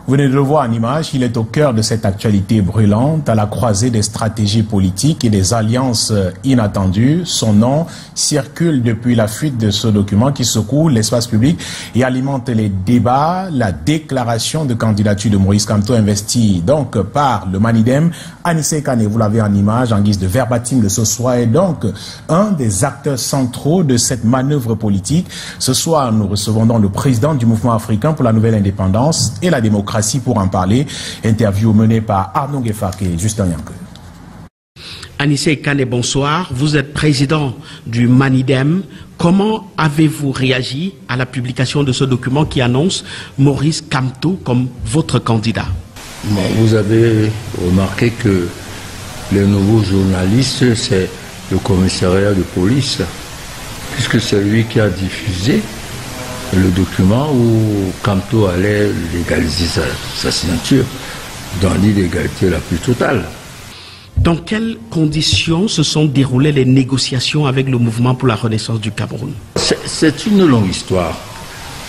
Vous venez de le voir en image, il est au cœur de cette actualité brûlante, à la croisée des stratégies politiques et des alliances inattendues. Son nom circule depuis la fuite de ce document qui secoue l'espace public et alimente les débats. La déclaration de candidature de Maurice Kamto investie donc par le Manidem. Anissé Kane, vous l'avez en image, en guise de verbatim de ce soir, est donc un des acteurs centraux de cette manœuvre politique. Ce soir, nous recevons donc le président du mouvement africain pour la nouvelle indépendance et la démocratie pour en parler. Interview menée par Arnaud Guefak et Justin Yanke. Anissé Kane, bonsoir. Vous êtes président du Manidem. Comment avez-vous réagi à la publication de ce document qui annonce Maurice Kamto comme votre candidat? Bon, vous avez remarqué que les nouveaux journalistes, c'est le commissariat de police, puisque c'est lui qui a diffusé le document où Kamto allait légaliser sa signature dans l'illégalité la plus totale. Dans quelles conditions se sont déroulées les négociations avec le mouvement pour la renaissance du Cameroun? C'est une longue histoire.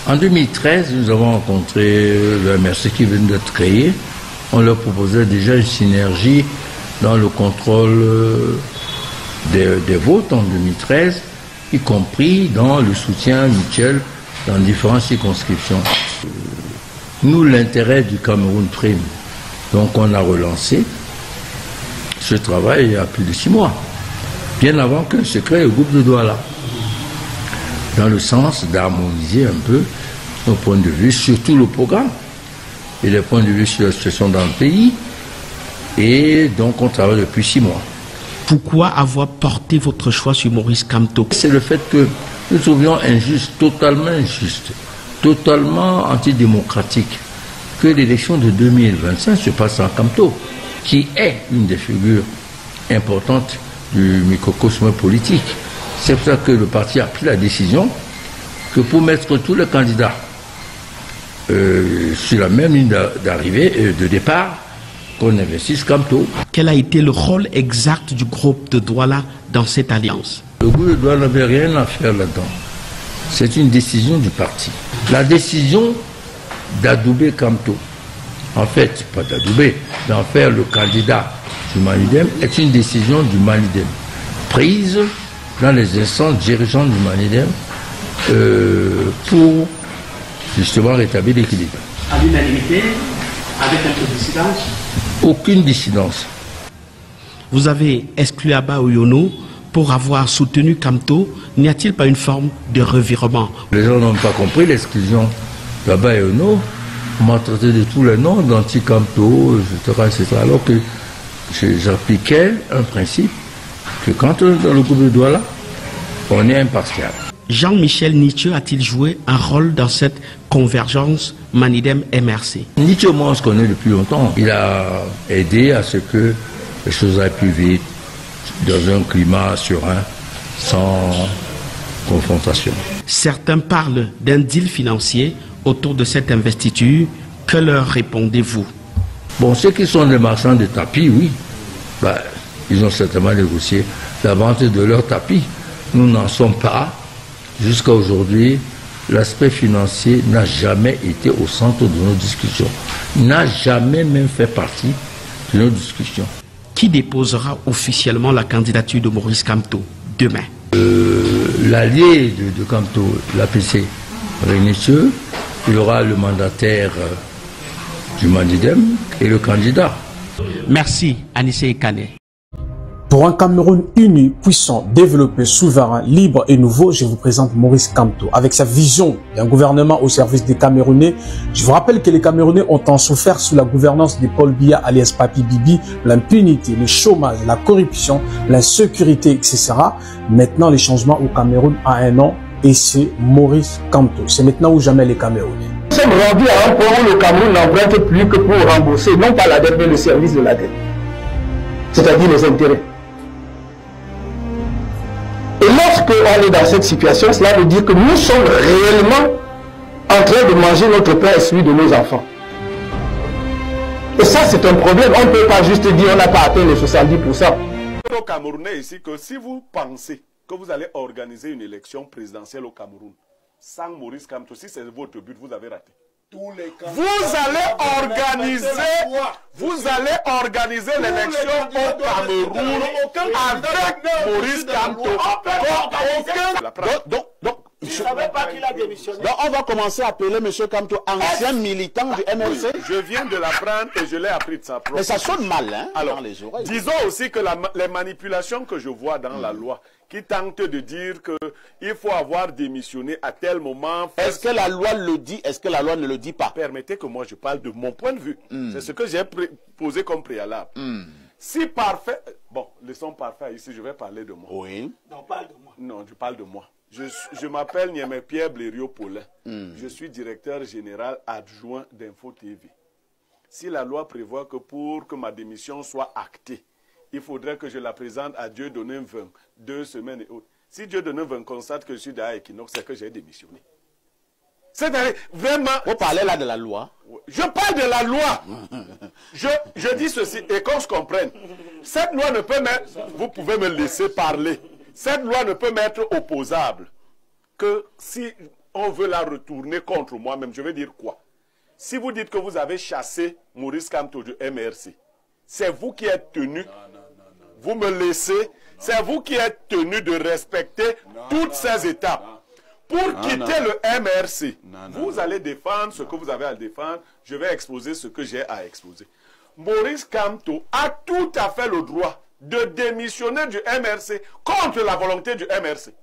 En 2013, nous avons rencontré le MRC qui vient d'être créé. On leur proposait déjà une synergie dans le contrôle des votes en 2013, y compris dans le soutien mutuel dans différentes circonscriptions. Nous, l'intérêt du Cameroun prime. Donc on a relancé ce travail il y a plus de 6 mois, bien avant que se crée le groupe de Douala, dans le sens d'harmoniser un peu nos points de vue, surtout le programme, et les points de vue sur la situation dans le pays. Et donc on travaille depuis 6 mois. Pourquoi avoir porté votre choix sur Maurice Kamto? C'est le fait que nous trouvions injuste, totalement antidémocratique, que l'élection de 2025 se passe en Kamto, qui est une des figures importantes du microcosme politique. C'est pour ça que le parti a pris la décision que pour mettre tous les candidats sur la même ligne d'arrivée et de départ, qu'on investisse Kamto. Quel a été le rôle exact du groupe de Douala dans cette alliance? Le groupe de Douala n'avait rien à faire là-dedans. C'est une décision du parti. La décision d'adouber Kamto, en fait, pas d'adouber, d'en faire le candidat du Manidem, est une décision du Manidem, prise dans les instances dirigeantes du Manidem pour justement rétablir l'équilibre. À l'unanimité, avec un peu de dissidence? Aucune dissidence. Vous avez exclu Abba Oyono pour avoir soutenu Kamto. N'y a-t-il pas une forme de revirement? Les gens n'ont pas compris l'exclusion d'Abba Oyono. On m'a traité de tous les noms, d'anti-Kamto, etc., alors que j'appliquais un principe que quand on est dans le groupe de Douala, on est impartial. Jean-Michel Nietzsche a-t-il joué un rôle dans cette convergence Manidem-MRC? Nietzsche, moi, on se connaît depuis longtemps. Il a aidé à ce que les choses aillent plus vite, dans un climat serein, sans confrontation. Certains parlent d'un deal financier autour de cette investiture. Que leur répondez-vous? Bon, ceux qui sont des marchands de tapis, oui, ils ont certainement négocié la vente de leurs tapis. Nous n'en sommes pas. Jusqu'à aujourd'hui, l'aspect financier n'a jamais été au centre de nos discussions. N'a jamais même fait partie de nos discussions. Qui déposera officiellement la candidature de Maurice Kamto demain? L'allié de Kamto, l'APC, Rénitieux, il aura le mandataire du Manidem et le candidat. Merci, Anissé Kane. Pour un Cameroun uni, puissant, développé, souverain, libre et nouveau, je vous présente Maurice Kamto. Avec sa vision d'un gouvernement au service des Camerounais, je vous rappelle que les Camerounais ont tant souffert sous la gouvernance de Paul Biya alias Papi Bibi, l'impunité, le chômage, la corruption, l'insécurité, etc. Maintenant, les changements au Cameroun a un nom et c'est Maurice Kamto. C'est maintenant ou jamais les Camerounais. Nous sommes rendus à un point où le Cameroun n'emprunte plus que pour rembourser, non pas la dette, mais le service de la dette. C'est-à-dire les intérêts. Et lorsque on est dans cette situation, cela veut dire que nous sommes réellement en train de manger notre pain et celui de nos enfants. Et ça, c'est un problème. On ne peut pas juste dire on n'a pas atteint les 70%. Aux Camerounais ici que si vous pensez que vous allez organiser une élection présidentielle au Cameroun sans Maurice Kamto, si c'est votre but, vous avez raté. Vous allez organiser l'élection au Cameroun avec Maurice Kamto. Donc, je ne savais pas qu'il a démissionné. Donc, on va commencer à appeler M. Kamto ancien militant du MRC. Oui, je viens de l'apprendre et je l'ai appris de sa propre. Mais ça sonne mal, hein, alors, dans les oreilles. Disons aussi que les manipulations que je vois dans la loi, qui tentent de dire qu'il faut avoir démissionné à tel moment. Est-ce que la loi le dit? Est-ce que la loi ne le dit pas? Permettez que moi je parle de mon point de vue. C'est ce que j'ai posé comme préalable. Si parfait... Bon, laissons parfait ici, je vais parler de moi. Oui. Non, parle de moi. Non, je parle de moi. Je m'appelle Niémé-Pierre Blériot-Paulin. Je suis directeur général adjoint d'Info TV. Si la loi prévoit que pour que ma démission soit actée, il faudrait que je la présente à Dieu donné 20, 2 semaines et autres. Si Dieu donné 20 constate que je suis derrière Equinox, c'est que j'ai démissionné. C'est-à-dire, vraiment... Vous parlez là de la loi? Je parle de la loi. Je dis ceci, et qu'on se comprenne. Cette loi ne peut mettre... Vous pouvez me laisser parler. Cette loi ne peut m'être opposable que si on veut la retourner contre moi-même. Je veux dire quoi? Si vous dites que vous avez chassé Maurice Kamto du MRC, c'est vous qui êtes tenu... Vous me laissez, c'est vous qui êtes tenu de respecter toutes ces étapes. Pour quitter le MRC, vous allez défendre ce que vous avez à défendre, je vais exposer ce que j'ai à exposer. Maurice Kamto a tout à fait le droit de démissionner du MRC contre la volonté du MRC.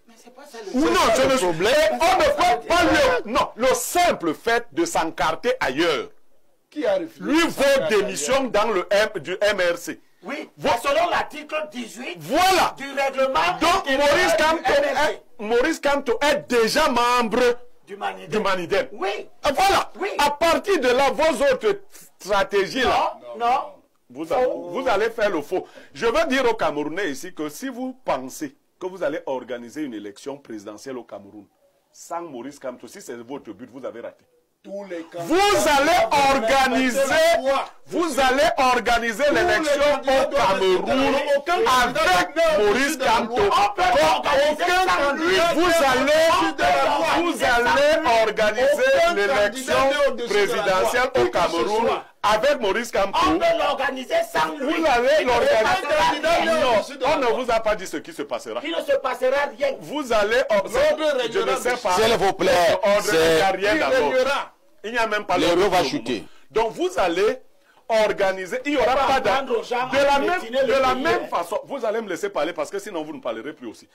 Mais c'est pas ça ou non, c'est le problème. On ne peut pas lui... Non, le simple fait de s'encarter ailleurs lui vaut démission dans le du MRC. Oui, selon l'article 18 voilà. du règlement. Donc Maurice Kamto est déjà membre du Manidem. Oui. Voilà. Oui. À partir de là, vos autres stratégies là. Non. Vous allez faire le faux. Je veux dire aux Camerounais ici que si vous pensez que vous allez organiser une élection présidentielle au Cameroun sans Maurice Kamto, si c'est votre but, vous avez raté. Vous allez organiser l'élection au Cameroun avec Maurice Kamto. Vous allez organiser l'élection présidentielle au Cameroun avec Maurice Kamto. On peut l'organiser sans lui. Vous allez l'organiser. Non, on ne vous a pas dit ce qui se passera. Il ne se passera rien. Vous allez... Je ne sais pas. S'il vous plaît. Il n'y a même pas l'euro va chuter. Donc vous allez organiser, il n'y aura pas de la même façon. Vous allez me laisser parler parce que sinon vous ne parlerez plus aussi.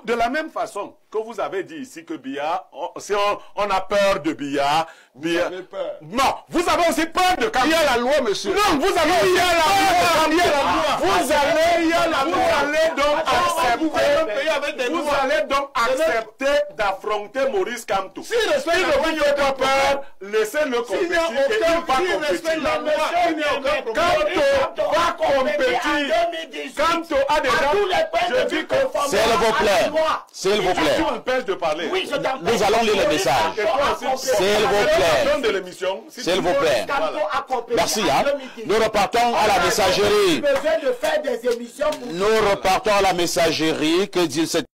De la même façon que vous avez dit ici que Biya, si on a peur de Biya, vous avez peur. Non, vous avez aussi peur de Kamto. Il y a la loi, monsieur. Non, vous avez aussi peur de Kamto. Vous allez donc accepter d'affronter Maurice Kamto. Si ne vous n'avez pas peur, laissez-le compétir et il va compétir. Kamto va compétir. Kamto a déjà... Je dis que... S'il vous plaît. S'il vous plaît. Tu m'empêches de parler. Nous allons lire le message. S'il vous plaît. S'il vous plaît. Merci. Nous repartons à la messagerie. Nous repartons à la messagerie. Que dit cette...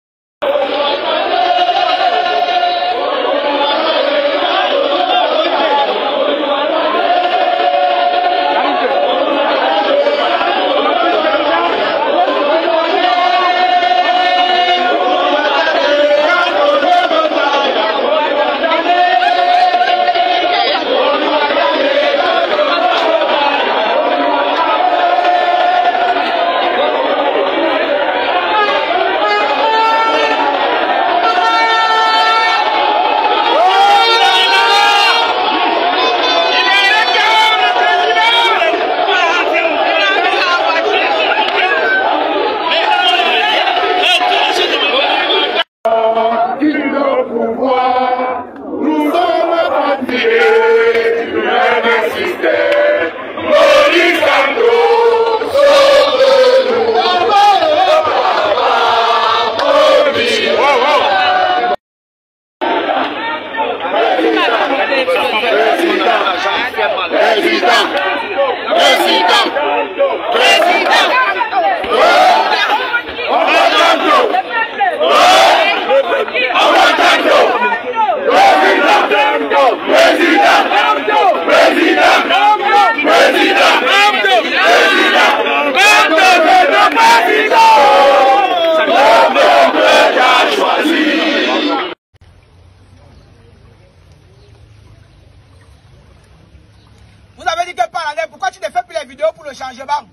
dit que par l'année, pourquoi tu ne fais plus les vidéos pour le changement?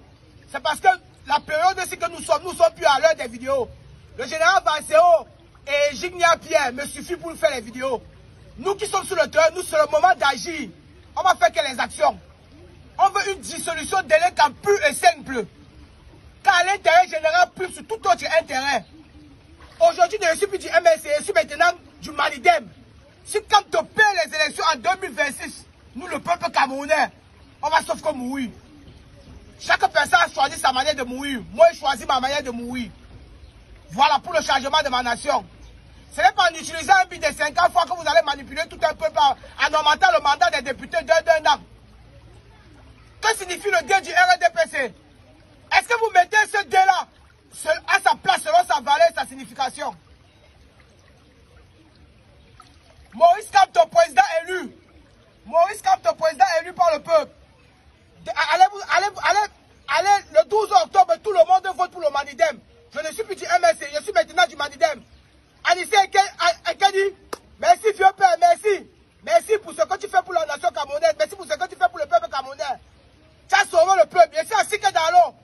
C'est parce que la période c'est que nous sommes plus à l'heure des vidéos. Le général Vancéo et Jignia Pierre me suffit pour faire les vidéos. Nous qui sommes sur le terrain, nous c'est le moment d'agir. On va faire que les actions. On veut une dissolution délinquante pure et simple. Car l'intérêt général plus sur tout autre intérêt. Aujourd'hui, je ne suis plus du MLC, je suis maintenant du Manidem. Si quand on perd les élections en 2026, nous le peuple camerounais, on va sauf comme mourir. Chaque personne a choisi sa manière de mourir. Moi, j'ai choisi ma manière de mourir. Voilà pour le changement de ma nation. Ce n'est pas en utilisant un billet de 50 fois que vous allez manipuler tout un peuple en augmentant le mandat des députés d'un an. Que signifie le dé du RDPC? Est-ce que vous mettez ce dé-là à sa place selon sa valeur et sa signification? Maurice Kamto, président élu. Maurice Kamto, président élu par le peuple. Allez, le 12 octobre, tout le monde vote pour le Manidem. Je ne suis plus du MSC, je suis maintenant du Manidem. Anissé Ekedi, merci vieux père, merci. Merci pour ce que tu fais pour la nation camerounaise, merci pour ce que tu fais pour le peuple camerounais. Tu as sauvé le peuple, bien sûr, si que dans l'eau.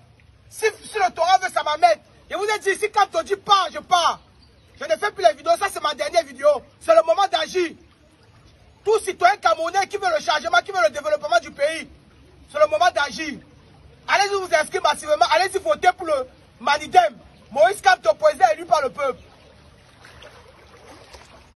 Si le Torah veut, ça m'amène. Je vous ai dit, si quand on dit pas, je pars. Je ne fais plus les vidéos, ça c'est ma dernière vidéo. C'est le moment d'agir. Tout citoyen camerounais qui veut le changement, qui veut le développement du pays, c'est le moment d'agir. Allez-y vous inscrire massivement, allez-y voter pour le Manidem. Maurice Kamto, président élu par le peuple.